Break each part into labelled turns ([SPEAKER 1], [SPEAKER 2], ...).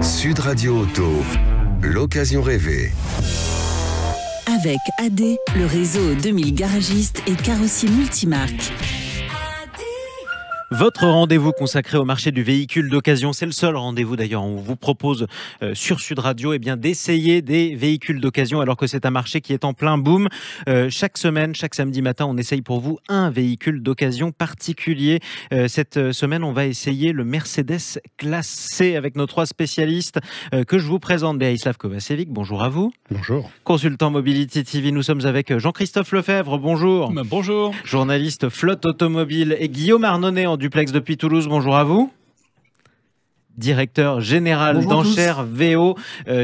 [SPEAKER 1] Sud Radio Auto, l'occasion rêvée.
[SPEAKER 2] Avec AD, le réseau 2000 garagistes et carrossiers multimarques.
[SPEAKER 3] Votre rendez-vous consacré au marché du véhicule d'occasion, c'est le seul rendez-vous d'ailleurs. On vous propose sur Sud Radio d'essayer des véhicules d'occasion alors que c'est un marché qui est en plein boom. Chaque semaine, chaque samedi matin, on essaye pour vous un véhicule d'occasion particulier. Cette semaine, on va essayer le Mercedes Classe C avec nos trois spécialistes que je vous présente. Berislav Kovacevic, bonjour à vous.
[SPEAKER 4] Bonjour.
[SPEAKER 3] Consultant Mobility TV, nous sommes avec Jean-Christophe Lefebvre, bonjour.
[SPEAKER 4] Bonjour.
[SPEAKER 3] Journaliste flotte automobile et Guillaume Arnonnet en duplex depuis Toulouse, bonjour à vous. Directeur général d'enchères VO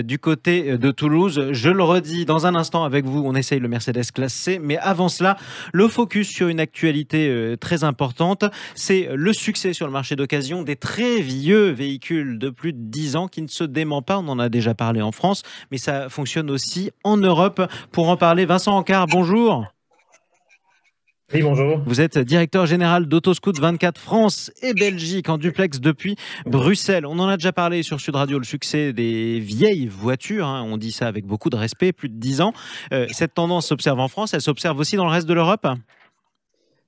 [SPEAKER 3] du côté de Toulouse. Je le redis, dans un instant avec vous, on essaye le Mercedes Classe C. Mais avant cela, le focus sur une actualité très importante, c'est le succès sur le marché d'occasion des très vieux véhicules de plus de 10 ans qui ne se dément pas. On en a déjà parlé en France, mais ça fonctionne aussi en Europe. Pour en parler, Vincent Ancard, bonjour.
[SPEAKER 5] Oui, bonjour.
[SPEAKER 3] Vous êtes directeur général d'Autoscout 24 France et Belgique en duplex depuis Bruxelles. On en a déjà parlé sur Sud Radio, le succès des vieilles voitures. On dit ça avec beaucoup de respect, plus de 10 ans. Cette tendance s'observe en France, elle s'observe aussi dans le reste de l'Europe ?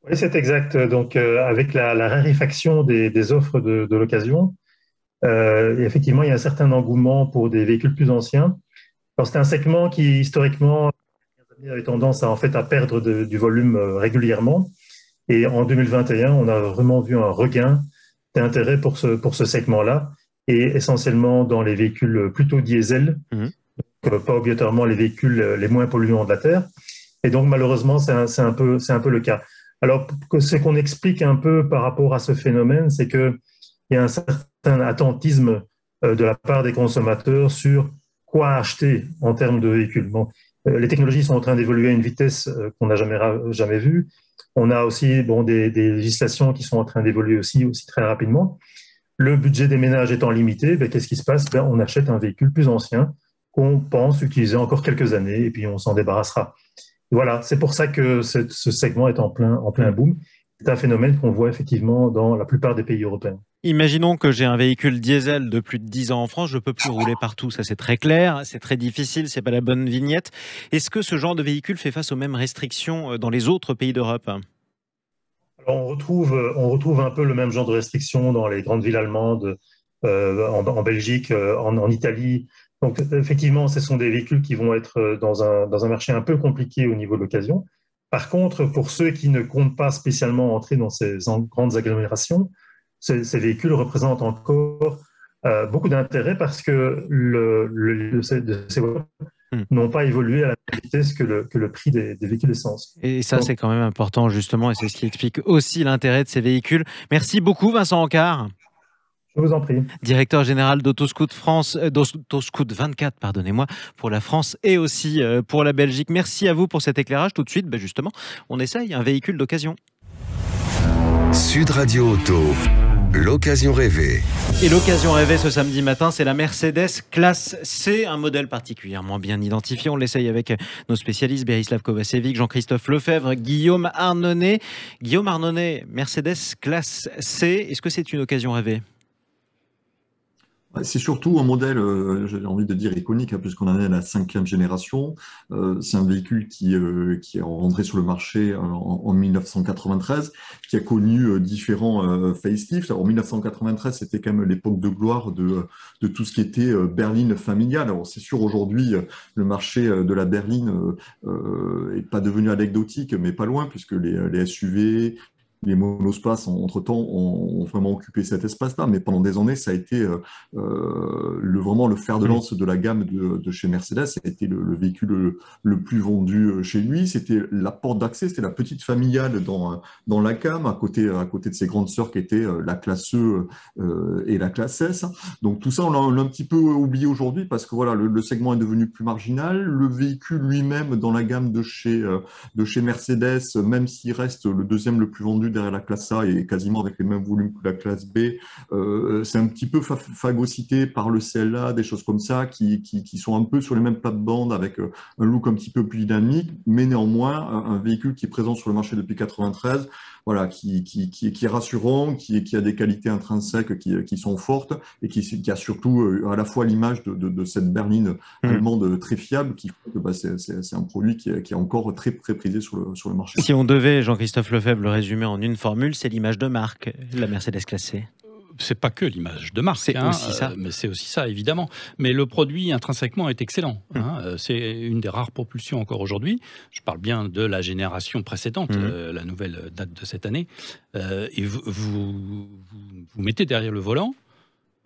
[SPEAKER 5] Oui, c'est exact. Donc, avec la raréfaction des offres de l'occasion, effectivement, il y a un certain engouement pour des véhicules plus anciens. Alors, c'est un segment qui, historiquement, avait tendance à perdre du volume régulièrement. Et en 2021, on a vraiment vu un regain d'intérêt pour ce segment-là, et essentiellement dans les véhicules plutôt diesel, donc, pas obligatoirement les véhicules les moins polluants de la Terre. Et donc, malheureusement, c'est un peu le cas. Alors, ce qu'on explique un peu par rapport à ce phénomène, c'est qu'il y a un certain attentisme de la part des consommateurs sur quoi acheter en termes de véhicules. Bon, les technologies sont en train d'évoluer à une vitesse qu'on n'a jamais vue. On a aussi des législations qui sont en train d'évoluer aussi très rapidement. Le budget des ménages étant limité, qu'est-ce qui se passe ? On achète un véhicule plus ancien qu'on pense utiliser encore quelques années et puis on s'en débarrassera. Et voilà, c'est pour ça que ce segment est en plein boom. C'est un phénomène qu'on voit effectivement dans la plupart des pays européens.
[SPEAKER 3] Imaginons que j'ai un véhicule diesel de plus de 10 ans en France, je ne peux plus rouler partout, ça c'est très clair, c'est très difficile, c'est pas la bonne vignette. Est-ce que ce genre de véhicule fait face aux mêmes restrictions dans les autres pays d'Europe ?
[SPEAKER 5] Alors on retrouve un peu le même genre de restrictions dans les grandes villes allemandes, en Belgique, en Italie. Donc effectivement, ce sont des véhicules qui vont être dans un marché un peu compliqué au niveau de l'occasion. Par contre, pour ceux qui ne comptent pas spécialement entrer dans ces grandes agglomérations, ces véhicules représentent encore beaucoup d'intérêt parce que ces voitures n'ont pas évolué à la même vitesse que le prix des véhicules essence.
[SPEAKER 3] Et ça, c'est quand même important justement, et c'est ce qui explique aussi l'intérêt de ces véhicules. Merci beaucoup Vincent Ancard.
[SPEAKER 5] Je vous en prie.
[SPEAKER 3] Directeur général d'Autoscout France, d'Autoscout 24, pardonnez-moi, pour la France et aussi pour la Belgique. Merci à vous pour cet éclairage. Tout de suite, justement, on essaye un véhicule d'occasion.
[SPEAKER 1] Sud Radio Auto, l'occasion rêvée.
[SPEAKER 3] Et l'occasion rêvée ce samedi matin, c'est la Mercedes Classe C, un modèle particulièrement bien identifié. On l'essaye avec nos spécialistes Berislav Kovacevic, Jean-Christophe Lefebvre, Guillaume Arnonnet. Guillaume Arnonnet, Mercedes Classe C, est-ce que c'est une occasion rêvée ?
[SPEAKER 6] C'est surtout un modèle, j'ai envie de dire iconique, puisqu'on en est à la 5e génération. C'est un véhicule qui est rentré sur le marché en 1993, qui a connu différents facelifts. Alors, en 1993, c'était quand même l'époque de gloire de tout ce qui était berline familiale. Alors, c'est sûr, aujourd'hui, le marché de la berline est pas devenu anecdotique, mais pas loin, puisque les SUV, les monospaces, entre-temps, ont vraiment occupé cet espace-là, mais pendant des années, ça a été vraiment le fer de lance de la gamme de chez Mercedes. Ça a été le véhicule le plus vendu chez lui. C'était la porte d'accès, c'était la petite familiale dans la gamme, à côté de ses grandes sœurs qui étaient la classe E et la classe S. Donc tout ça, on l'a un petit peu oublié aujourd'hui parce que voilà, le segment est devenu plus marginal. Le véhicule lui-même dans la gamme de chez Mercedes, même s'il reste le deuxième le plus vendu derrière la classe A et quasiment avec les mêmes volumes que la classe B, c'est un petit peu phagocyté par le CLA, des choses comme ça qui sont un peu sur les mêmes plates-bandes avec un look un petit peu plus dynamique, mais néanmoins un véhicule qui est présent sur le marché depuis 93 voilà, qui est rassurant, qui a des qualités intrinsèques qui sont fortes et qui a surtout à la fois l'image de cette berline allemande très fiable qui fait que c'est un produit qui est encore très, très prisé sur le marché.
[SPEAKER 3] Si on devait, Jean-Christophe Lefebvre, le résumer en une formule, c'est l'image de marque, la Mercedes classée.
[SPEAKER 4] C'est pas que l'image de marque,
[SPEAKER 3] c'est aussi ça.
[SPEAKER 4] Mais c'est aussi ça, évidemment. Mais le produit intrinsèquement est excellent. C'est une des rares propulsions encore aujourd'hui. Je parle bien de la génération précédente, la nouvelle date de cette année. Et vous mettez derrière le volant,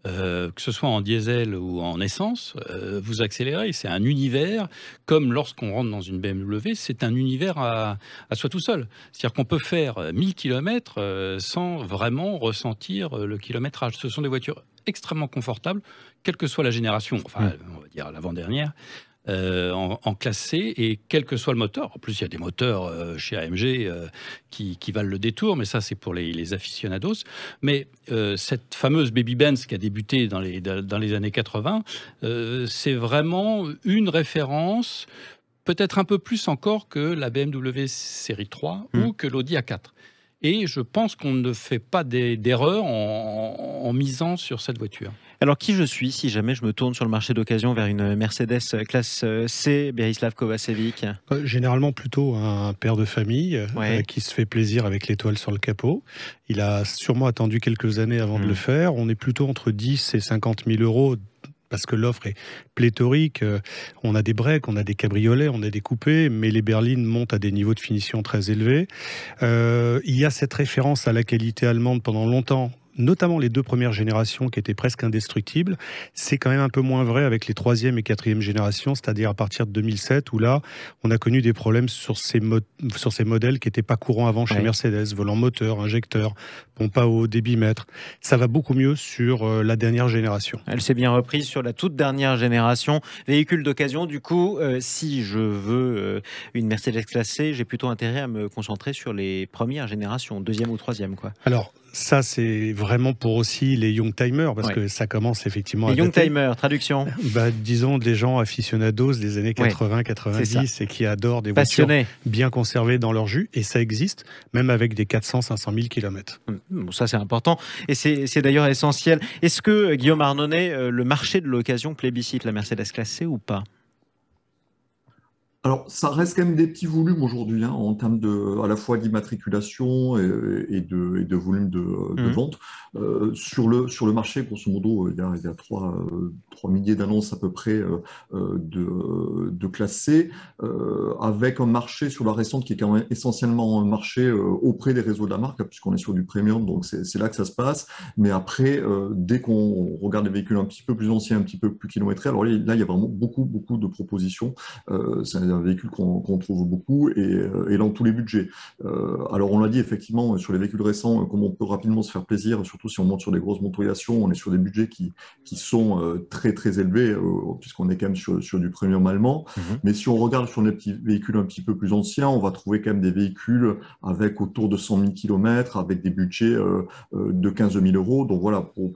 [SPEAKER 4] que ce soit en diesel ou en essence, vous accélérez. C'est un univers, comme lorsqu'on rentre dans une BMW, c'est un univers à soi tout seul. C'est-à-dire qu'on peut faire 1000 km sans vraiment ressentir le kilométrage. Ce sont des voitures extrêmement confortables, quelle que soit la génération, enfin, on va dire l'avant-dernière, en classe C, et quel que soit le moteur. En plus, il y a des moteurs chez AMG qui valent le détour, mais ça, c'est pour les aficionados. Mais cette fameuse Baby Benz qui a débuté dans les années 80, c'est vraiment une référence, peut-être un peu plus encore que la BMW série 3 ou que l'Audi A4. Et je pense qu'on ne fait pas d'erreur en misant sur cette voiture.
[SPEAKER 3] Alors, qui je suis si jamais je me tourne sur le marché d'occasion vers une Mercedes classe C, Berislav Kovacevic?
[SPEAKER 7] Généralement plutôt un père de famille qui se fait plaisir avec l'étoile sur le capot. Il a sûrement attendu quelques années avant de le faire. On est plutôt entre 10 et 50 000 euros parce que l'offre est pléthorique. On a des breaks, on a des cabriolets, on a des coupés, mais les berlines montent à des niveaux de finition très élevés. Il y a cette référence à la qualité allemande pendant longtemps, notamment les deux premières générations qui étaient presque indestructibles. C'est quand même un peu moins vrai avec les troisième et quatrième générations, c'est-à-dire à partir de 2007, où là, on a connu des problèmes sur ces modèles qui n'étaient pas courants avant chez Mercedes, volant moteur, injecteur, pompe à eau, débitmètre. Ça va beaucoup mieux sur la dernière génération.
[SPEAKER 3] Elle s'est bien reprise sur la toute dernière génération. Véhicule d'occasion, du coup, si je veux une Mercedes classée, j'ai plutôt intérêt à me concentrer sur les premières générations, deuxième ou troisième, quoi.
[SPEAKER 7] Alors, ça, c'est vraiment pour aussi les young-timers, parce que ça commence effectivement
[SPEAKER 3] les young-timers, traduction
[SPEAKER 7] disons des gens aficionados des années 80-90 et qui adorent des voitures bien conservées dans leur jus, et ça existe, même avec des 400-500 000 km.
[SPEAKER 3] Bon, ça, c'est important, et c'est d'ailleurs essentiel. Est-ce que, Guillaume Arnonnet, le marché de l'occasion plébiscite la Mercedes classée ou pas ?
[SPEAKER 6] Alors, ça reste quand même des petits volumes aujourd'hui, en termes à la fois d'immatriculation et de volume de vente. Sur le marché, grosso modo, il y a 3 milliers d'annonces à peu près de classe C, avec un marché sur la récente qui est quand même essentiellement un marché auprès des réseaux de la marque, puisqu'on est sur du premium, donc c'est là que ça se passe. Mais après, dès qu'on regarde les véhicules un petit peu plus anciens, un petit peu plus kilométrés, alors là, il y a vraiment beaucoup de propositions. C'est un véhicule qu'on trouve beaucoup et dans tous les budgets. Alors on l'a dit effectivement, sur les véhicules récents, comme on peut rapidement se faire plaisir, surtout si on monte sur des grosses motorisations, on est sur des budgets qui sont très très élevés, puisqu'on est quand même sur du premium allemand. Mais si on regarde sur les petits véhicules un petit peu plus anciens, on va trouver quand même des véhicules avec autour de 100 000 km, avec des budgets de 15 000 euros. Donc voilà, pour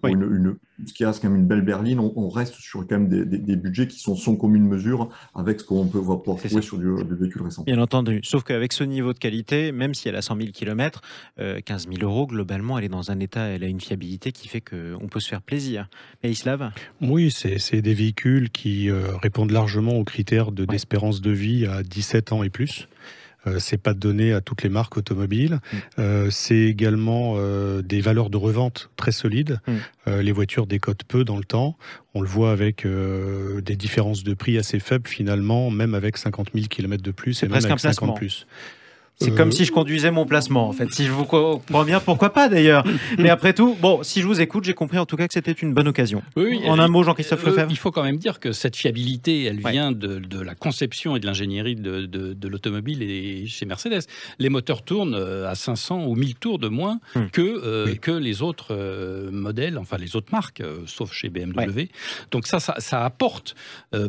[SPEAKER 6] ce qui reste quand même une belle berline, on reste sur quand même des budgets qui sont sans commune mesure avec ce qu'on peut pouvoir trouver sur des véhicules récents.
[SPEAKER 3] Bien entendu, sauf qu'avec ce niveau de qualité, même si elle a 100 000 km, 15 000 euros, globalement, elle est dans un état, elle a une fiabilité qui fait qu'on peut se faire plaisir. Berislav ?
[SPEAKER 7] Oui, c'est des véhicules qui répondent largement aux critères d'espérance de vie à 17 ans et plus. C'est pas donné à toutes les marques automobiles. C'est également des valeurs de revente très solides. Les voitures décotent peu dans le temps. On le voit avec des différences de prix assez faibles finalement, même avec 50 000 km de plus et même avec 50 plus.
[SPEAKER 3] C'est comme si je conduisais mon placement, en fait. Si je vous comprends bien, pourquoi pas d'ailleurs. Mais après tout, bon, si je vous écoute, j'ai compris en tout cas que c'était une bonne occasion.
[SPEAKER 4] Oui,
[SPEAKER 3] en un mot, Jean-Christophe Lefebvre.
[SPEAKER 4] Il faut quand même dire que cette fiabilité, elle vient de la conception et de l'ingénierie de l'automobile et chez Mercedes. Les moteurs tournent à 500 ou 1000 tours de moins que les autres modèles, enfin les autres marques, sauf chez BMW. Donc ça apporte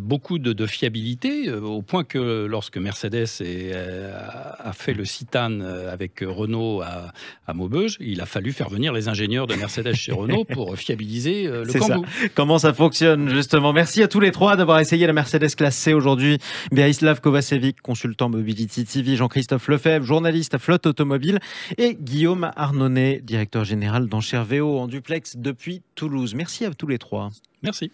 [SPEAKER 4] beaucoup de fiabilité, au point que lorsque Mercedes a fait fait le Citan avec Renault à Maubeuge, il a fallu faire venir les ingénieurs de Mercedes chez Renault pour fiabiliser le Kangoo.
[SPEAKER 3] Comment ça fonctionne justement. Merci à tous les trois d'avoir essayé la Mercedes classe C aujourd'hui. Berislav Kovacevic, consultant Mobility TV, Jean-Christophe Lefebvre, journaliste à Flotte Automobile, et Guillaume Arnonnet, directeur général d'Enchères VO en duplex depuis Toulouse. Merci à tous les trois.
[SPEAKER 4] Merci.